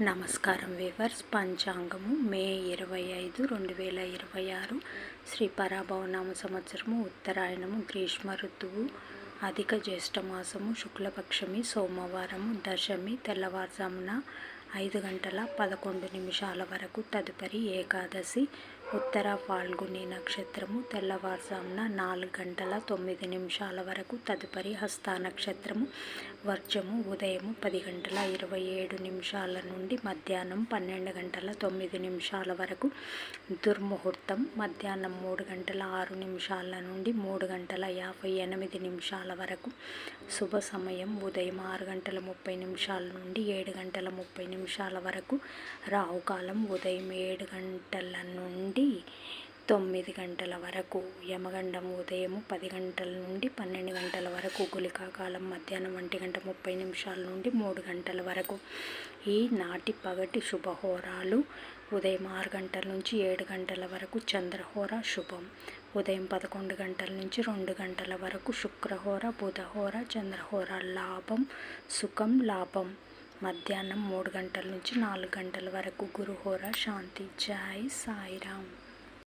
నమస్కారం వీవర్స్. పంచాంగము మే 25, 2026 శ్రీ పరాభవనామ సంవత్సరము, ఉత్తరాయణము, గ్రీష్మ ఋతువు, అధిక జ్యేష్ఠమాసము, శుక్లపక్షమి, సోమవారము, దశమి, తెల్లవారుజామున 5:11 వరకు. తదుపరి ఏకాదశి, ఉత్తర ఫాల్గుని నక్షత్రము, తెల్లవారుజామున 4:09 వరకు. తదుపరి హస్త నక్షత్రము, వర్జము, ఉదయము 10:27 నుండి మధ్యాహ్నం 12:09 వరకు. దుర్ముహూర్తం మధ్యాహ్నం 3:06 నుండి 3:58 వరకు. శుభ సమయం ఉదయం 6:30 నుండి 7:30 వరకు. రాహుకాలం ఉదయం 7 నుండి 9 వరకు. యమగండం ఉదయం 10 నుండి 12 వరకు. గుళికాకాలం మధ్యాహ్నం 1:30 నుండి 3 వరకు. ఈ నాటి పగటి శుభహోరాలు ఉదయం 6 నుంచి 7 వరకు. చంద్రహోర శుభం ఉదయం 11 నుంచి 2 వరకు. శుక్రహోర, బుధహోర, చంద్రహోర లాభం, సుఖం, లాభం మధ్యాహ్నం 3 నుంచి 4 వరకు. గురుహోర శాంతి. జై సాయిరామ్.